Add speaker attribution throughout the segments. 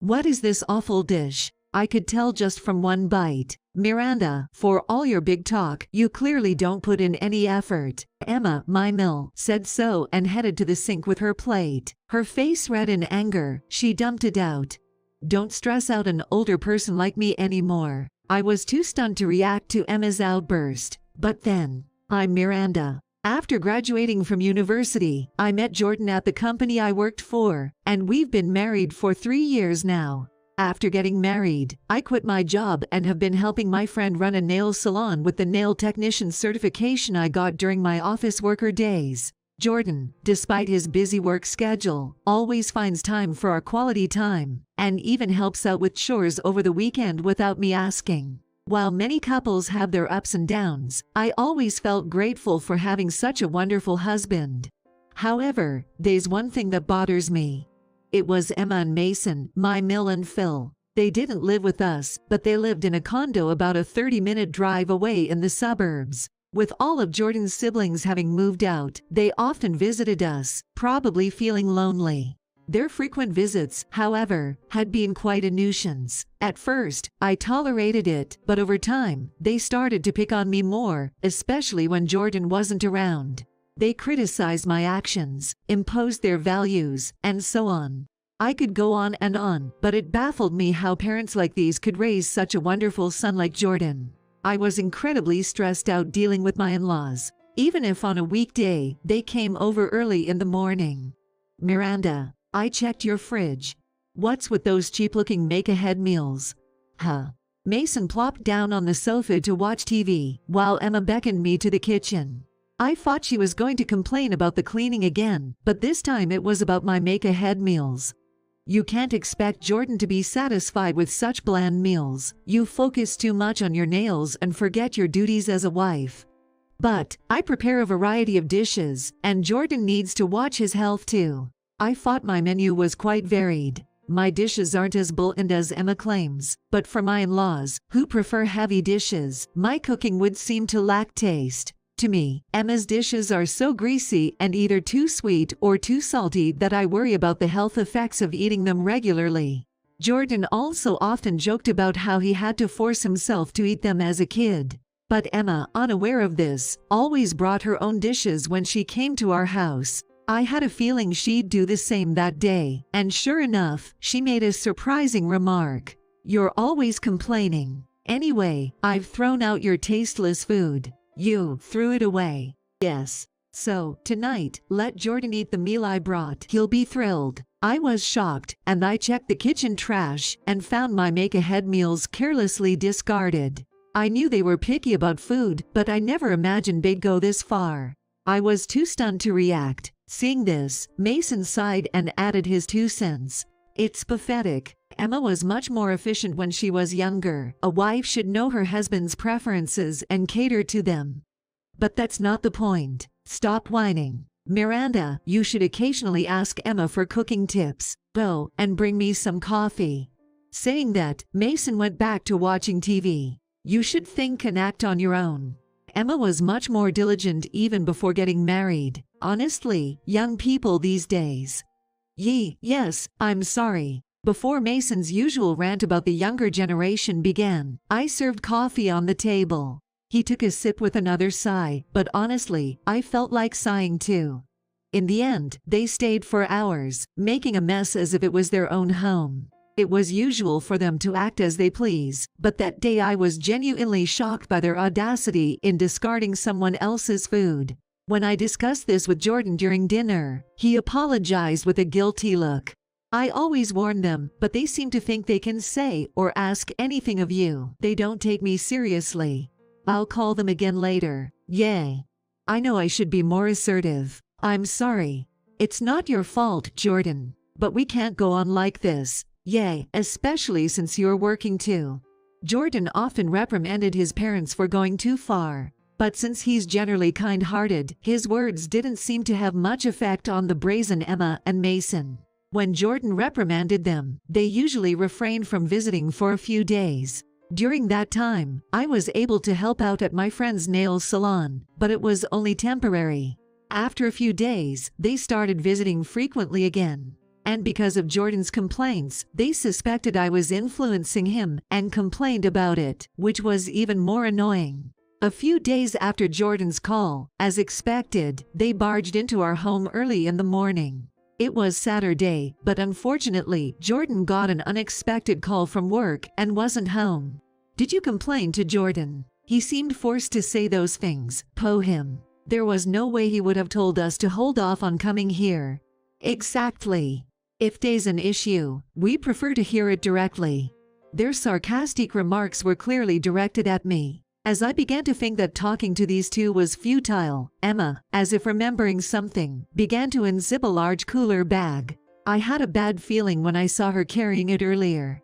Speaker 1: What is this awful dish? I could tell just from one bite. Miranda, for all your big talk, you clearly don't put in any effort. Emma, my mill, said so and headed to the sink with her plate. Her face red in anger, she dumped it out. Don't stress out an older person like me anymore. I was too stunned to react to Emma's outburst. But then, I'm Miranda. After graduating from university, I met Jordan at the company I worked for, and we've been married for 3 years now. After getting married, I quit my job and have been helping my friend run a nail salon with the nail technician certification I got during my office worker days. Jordan, despite his busy work schedule, always finds time for our quality time, and even helps out with chores over the weekend without me asking. While many couples have their ups and downs, I always felt grateful for having such a wonderful husband. However, there's one thing that bothers me. It was Emma and Mason, my Mill and Phil. They didn't live with us, but they lived in a condo about a 30-minute drive away in the suburbs. With all of Jordan's siblings having moved out, they often visited us, probably feeling lonely. Their frequent visits, however, had been quite a nuisance. At first, I tolerated it, but over time, they started to pick on me more, especially when Jordan wasn't around. They criticized my actions, imposed their values, and so on. I could go on, but it baffled me how parents like these could raise such a wonderful son like Jordan. I was incredibly stressed out dealing with my in-laws, even if on a weekday, they came over early in the morning. Miranda, I checked your fridge. What's with those cheap-looking make-ahead meals? Huh. Mason plopped down on the sofa to watch TV, while Emma beckoned me to the kitchen. I thought she was going to complain about the cleaning again, but this time it was about my make-ahead meals. You can't expect Jordan to be satisfied with such bland meals. You focus too much on your nails and forget your duties as a wife. But I prepare a variety of dishes, and Jordan needs to watch his health too. I thought my menu was quite varied. My dishes aren't as bland as Emma claims, but for my in-laws, who prefer heavy dishes, my cooking would seem to lack taste. To me, Emma's dishes are so greasy and either too sweet or too salty that I worry about the health effects of eating them regularly. Jordan also often joked about how he had to force himself to eat them as a kid. But Emma, unaware of this, always brought her own dishes when she came to our house. I had a feeling she'd do the same that day, and sure enough, she made a surprising remark. You're always complaining. Anyway, I've thrown out your tasteless food. You threw it away. Yes. So, tonight, let Jordan eat the meal I brought. He'll be thrilled. I was shocked, and I checked the kitchen trash and found my make-ahead meals carelessly discarded. I knew they were picky about food, but I never imagined they'd go this far. I was too stunned to react. Seeing this, Mason sighed and added his 2 cents. It's pathetic. Emma was much more efficient when she was younger. A wife should know her husband's preferences and cater to them. But that's not the point. Stop whining. Miranda, you should occasionally ask Emma for cooking tips. Go and bring me some coffee. Saying that, Mason went back to watching TV. You should think and act on your own. Emma was much more diligent even before getting married. Honestly, young people these days. Yes, I'm sorry. Before Mason's usual rant about the younger generation began, I served coffee on the table. He took a sip with another sigh, but honestly, I felt like sighing too. In the end, they stayed for hours, making a mess as if it was their own home. It was usual for them to act as they please, but that day I was genuinely shocked by their audacity in discarding someone else's food. When I discussed this with Jordan during dinner, he apologized with a guilty look. I always warn them, but they seem to think they can say or ask anything of you. They don't take me seriously. I'll call them again later. Yay. I know I should be more assertive. I'm sorry. It's not your fault, Jordan. But we can't go on like this. Yay, especially since you're working too. Jordan often reprimanded his parents for going too far. But since he's generally kind-hearted, his words didn't seem to have much effect on the brazen Emma and Mason. When Jordan reprimanded them, they usually refrained from visiting for a few days. During that time, I was able to help out at my friend's nail salon, but it was only temporary. After a few days, they started visiting frequently again. And because of Jordan's complaints, they suspected I was influencing him and complained about it, which was even more annoying. A few days after Jordan's call, as expected, they barged into our home early in the morning. It was Saturday, but unfortunately, Jordan got an unexpected call from work and wasn't home. Did you complain to Jordan? He seemed forced to say those things. Po him. There was no way he would have told us to hold off on coming here. Exactly. If there's an issue, we prefer to hear it directly. Their sarcastic remarks were clearly directed at me. As I began to think that talking to these two was futile, Emma, as if remembering something, began to unzip a large cooler bag. I had a bad feeling when I saw her carrying it earlier.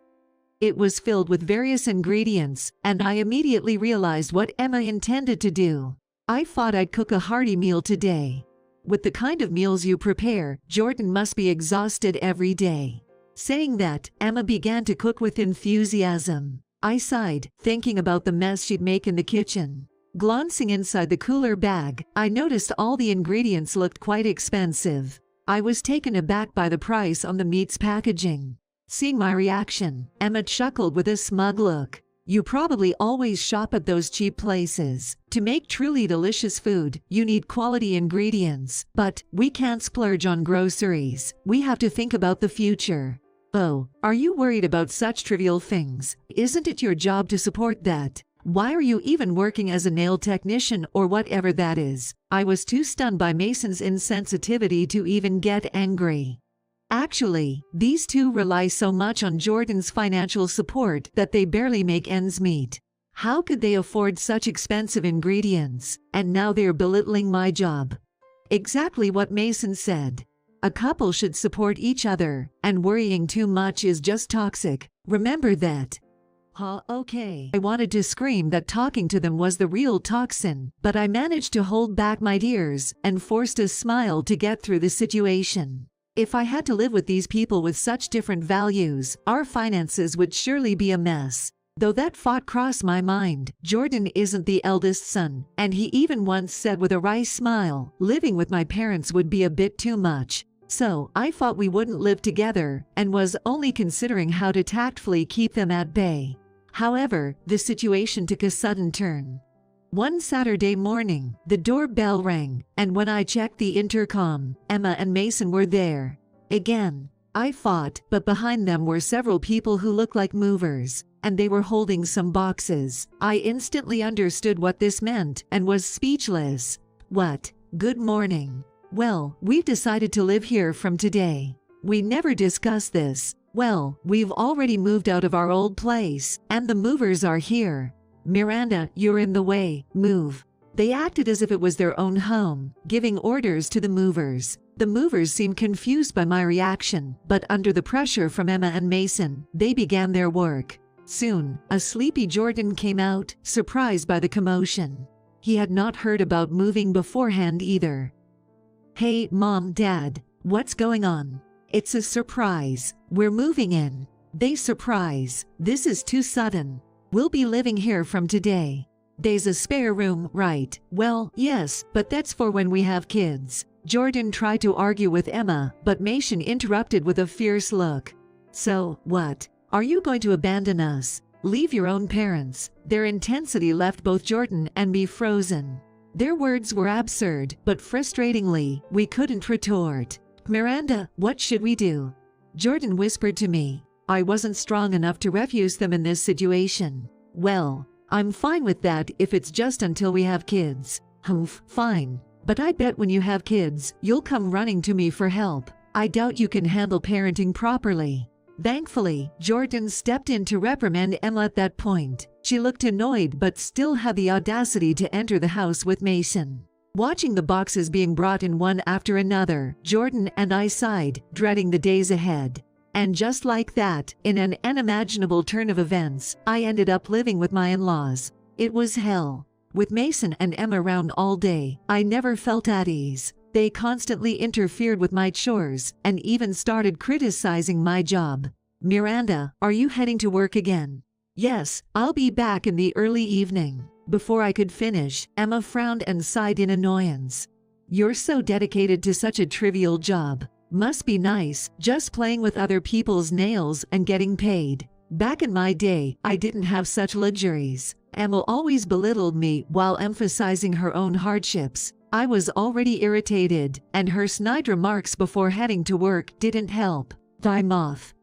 Speaker 1: It was filled with various ingredients, and I immediately realized what Emma intended to do. I thought I'd cook a hearty meal today. With the kind of meals you prepare, Jordan must be exhausted every day. Saying that, Emma began to cook with enthusiasm. I sighed, thinking about the mess she'd make in the kitchen. Glancing inside the cooler bag, I noticed all the ingredients looked quite expensive. I was taken aback by the price on the meat's packaging. Seeing my reaction, Emma chuckled with a smug look. You probably always shop at those cheap places. To make truly delicious food, you need quality ingredients. But we can't splurge on groceries. We have to think about the future. Oh, are you worried about such trivial things? Isn't it your job to support that? Why are you even working as a nail technician or whatever that is? I was too stunned by Mason's insensitivity to even get angry. Actually, these two rely so much on Jordan's financial support that they barely make ends meet. How could they afford such expensive ingredients? And now they're belittling my job. Exactly what Mason said. A couple should support each other, and worrying too much is just toxic. Remember that. Okay. I wanted to scream that talking to them was the real toxin, but I managed to hold back my tears and forced a smile to get through the situation. If I had to live with these people with such different values, our finances would surely be a mess. Though that thought crossed my mind, Jordan isn't the eldest son, and he even once said with a wry smile, living with my parents would be a bit too much. So, I thought we wouldn't live together, and was only considering how to tactfully keep them at bay. However, the situation took a sudden turn. One Saturday morning, the doorbell rang, and when I checked the intercom, Emma and Mason were there. Again, I thought, but behind them were several people who looked like movers, and they were holding some boxes. I instantly understood what this meant, and was speechless. What? Good morning. Well, we've decided to live here from today. We never discussed this. Well, we've already moved out of our old place, and the movers are here. Miranda, you're in the way, move. They acted as if it was their own home, giving orders to the movers. The movers seemed confused by my reaction, but under the pressure from Emma and Mason, they began their work. Soon, a sleepy Jordan came out, surprised by the commotion. He had not heard about moving beforehand either. Hey, Mom, Dad, what's going on? It's a surprise. We're moving in. They surprise. This is too sudden. We'll be living here from today. There's a spare room, right? Well, yes, but that's for when we have kids. Jordan tried to argue with Emma, but Mason interrupted with a fierce look. So, what? Are you going to abandon us? Leave your own parents? Their intensity left both Jordan and me frozen. Their words were absurd, but frustratingly, we couldn't retort. Miranda, what should we do? Jordan whispered to me. I wasn't strong enough to refuse them in this situation. Well, I'm fine with that if it's just until we have kids. Humph, fine. But I bet when you have kids, you'll come running to me for help. I doubt you can handle parenting properly. Thankfully, Jordan stepped in to reprimand Emma at that point. She looked annoyed but still had the audacity to enter the house with Mason. Watching the boxes being brought in one after another, Jordan and I sighed, dreading the days ahead. And just like that, in an unimaginable turn of events, I ended up living with my in-laws. It was hell. With Mason and Emma around all day, I never felt at ease. They constantly interfered with my chores, and even started criticizing my job. Miranda, are you heading to work again? Yes, I'll be back in the early evening. Before I could finish, Emma frowned and sighed in annoyance. You're so dedicated to such a trivial job. Must be nice, just playing with other people's nails and getting paid. Back in my day, I didn't have such luxuries. Emma always belittled me while emphasizing her own hardships. I was already irritated, and her snide remarks before heading to work didn't help. I'm off.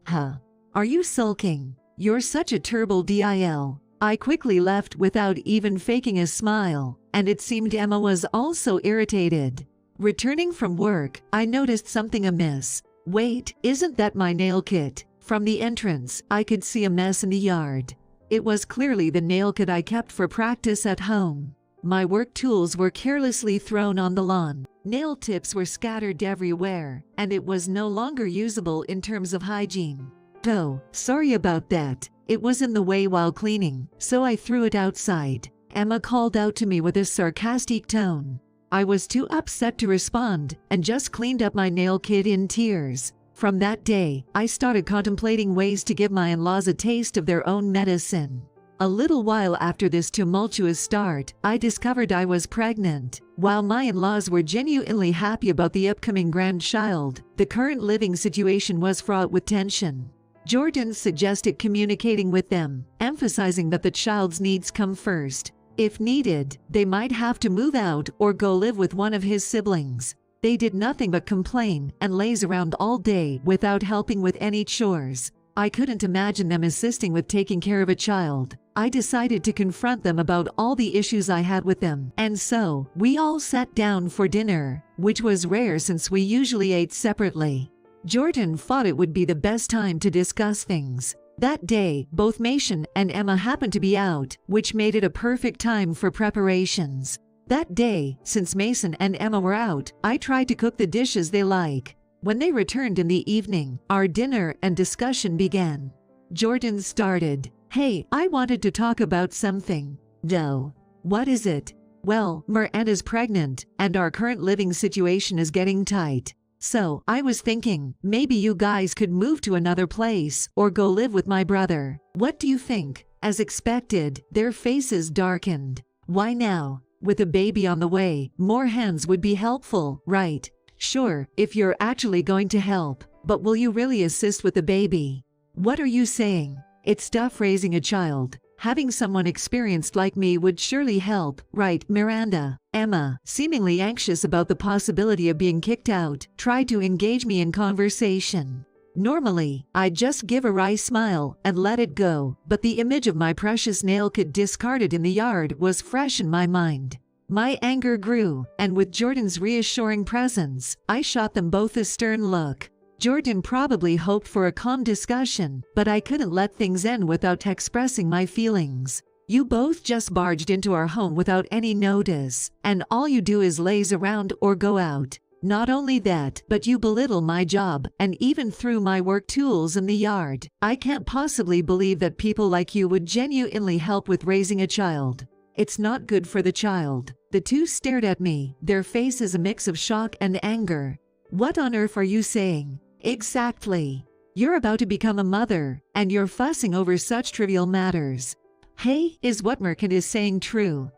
Speaker 1: Huh. Are you sulking? You're such a turbo dil. I quickly left without even faking a smile, and it seemed Emma was also irritated. Returning from work, I noticed something amiss. Wait, isn't that my nail kit? From the entrance, I could see a mess in the yard. It was clearly the nail kit I kept for practice at home. My work tools were carelessly thrown on the lawn. Nail tips were scattered everywhere, and it was no longer usable in terms of hygiene. Oh, sorry about that. It was in the way while cleaning, so I threw it outside. Emma called out to me with a sarcastic tone. I was too upset to respond and just cleaned up my nail kit in tears. From that day, I started contemplating ways to give my in-laws a taste of their own medicine. A little while after this tumultuous start, I discovered I was pregnant. While my in-laws were genuinely happy about the upcoming grandchild, the current living situation was fraught with tension. Jordan suggested communicating with them, emphasizing that the child's needs come first. If needed, they might have to move out or go live with one of his siblings. They did nothing but complain and laze around all day without helping with any chores. I couldn't imagine them assisting with taking care of a child. I decided to confront them about all the issues I had with them, and so we all sat down for dinner, which was rare since we usually ate separately. Jordan thought it would be the best time to discuss things. That day, both Mason and Emma happened to be out, which made it a perfect time for preparations. That day, since Mason and Emma were out, I tried to cook the dishes they like. When they returned in the evening, our dinner and discussion began. Jordan started. Hey, I wanted to talk about something. No. What is it? Well, Miranda's pregnant, and our current living situation is getting tight. So, I was thinking, maybe you guys could move to another place, or go live with my brother. What do you think? As expected, their faces darkened. Why now? With a baby on the way, more hands would be helpful, right? Sure, if you're actually going to help, but will you really assist with the baby? What are you saying? It's tough raising a child. Having someone experienced like me would surely help, right, Miranda? Emma, seemingly anxious about the possibility of being kicked out, tried to engage me in conversation. Normally, I'd just give a wry smile and let it go, but the image of my precious nail kit discarded in the yard was fresh in my mind. My anger grew, and with Jordan's reassuring presence, I shot them both a stern look. Jordan probably hoped for a calm discussion, but I couldn't let things end without expressing my feelings. You both just barged into our home without any notice, and all you do is laze around or go out. Not only that, but you belittle my job and even threw my work tools in the yard. I can't possibly believe that people like you would genuinely help with raising a child. It's not good for the child. The two stared at me, their faces a mix of shock and anger. What on earth are you saying? Exactly. You're about to become a mother, and you're fussing over such trivial matters. Hey, is what Merkin is saying true?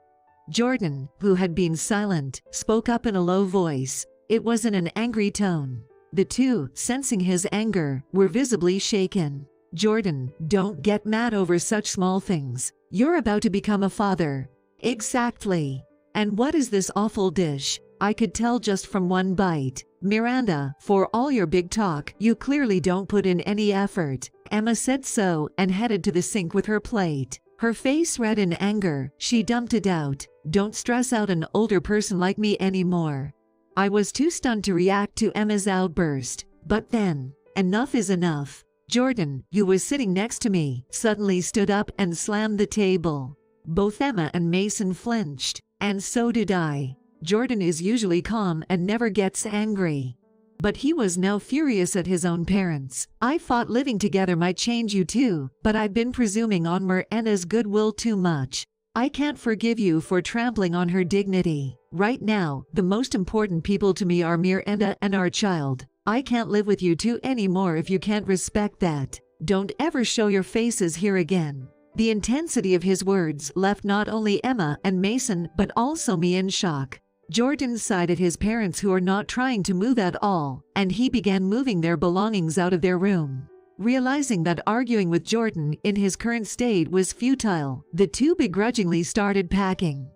Speaker 1: Jordan, who had been silent, spoke up in a low voice. It was in an angry tone. The two, sensing his anger, were visibly shaken. Jordan, don't get mad over such small things. You're about to become a father. Exactly. And what is this awful dish? I could tell just from one bite. Miranda, for all your big talk, you clearly don't put in any effort. Emma said so and headed to the sink with her plate. Her face red in anger, she dumped it out. Don't stress out an older person like me anymore. I was too stunned to react to Emma's outburst. But then, enough is enough. Jordan, who was sitting next to me, suddenly stood up and slammed the table. Both Emma and Mason flinched, and so did I. Jordan is usually calm and never gets angry. But he was now furious at his own parents. I thought living together might change you too, but I've been presuming on Miranda's goodwill too much. I can't forgive you for trampling on her dignity. Right now, the most important people to me are Miranda and our child. I can't live with you two anymore if you can't respect that. Don't ever show your faces here again. The intensity of his words left not only Emma and Mason but also me in shock. Jordan sighed at his parents who are not trying to move at all, and he began moving their belongings out of their room. Realizing that arguing with Jordan in his current state was futile, the two begrudgingly started packing.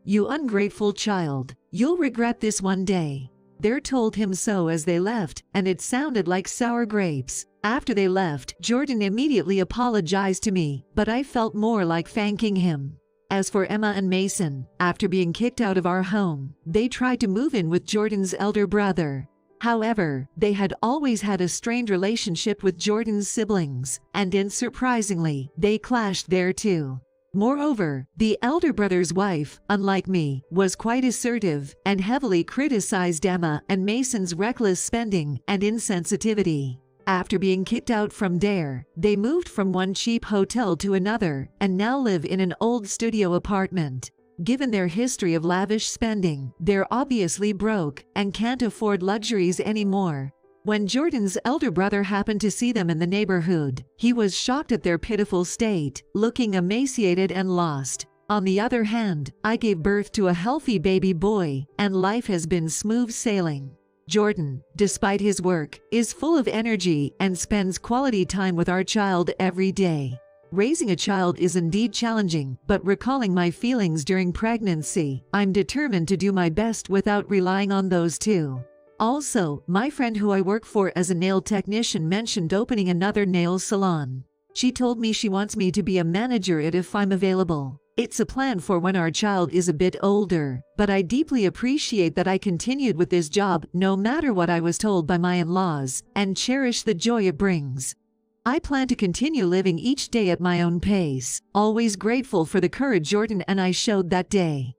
Speaker 1: "You ungrateful child, you'll regret this one day." They told him so as they left, and it sounded like sour grapes. After they left, Jordan immediately apologized to me, but I felt more like thanking him. As for Emma and Mason, after being kicked out of our home, they tried to move in with Jordan's elder brother. However, they had always had a strained relationship with Jordan's siblings, and unsurprisingly, they clashed there too. Moreover, the elder brother's wife, unlike me, was quite assertive and heavily criticized Emma and Mason's reckless spending and insensitivity. After being kicked out from there, they moved from one cheap hotel to another and now live in an old studio apartment. Given their history of lavish spending, they're obviously broke and can't afford luxuries anymore. When Jordan's elder brother happened to see them in the neighborhood, he was shocked at their pitiful state, looking emaciated and lost. On the other hand, I gave birth to a healthy baby boy, and life has been smooth sailing. Jordan, despite his work, is full of energy and spends quality time with our child every day. Raising a child is indeed challenging, but recalling my feelings during pregnancy, I'm determined to do my best without relying on those two. Also, my friend who I work for as a nail technician mentioned opening another nail salon. She told me she wants me to be a manager if I'm available. It's a plan for when our child is a bit older, but I deeply appreciate that I continued with this job no matter what I was told by my in-laws, and cherish the joy it brings. I plan to continue living each day at my own pace, always grateful for the courage Jordan and I showed that day.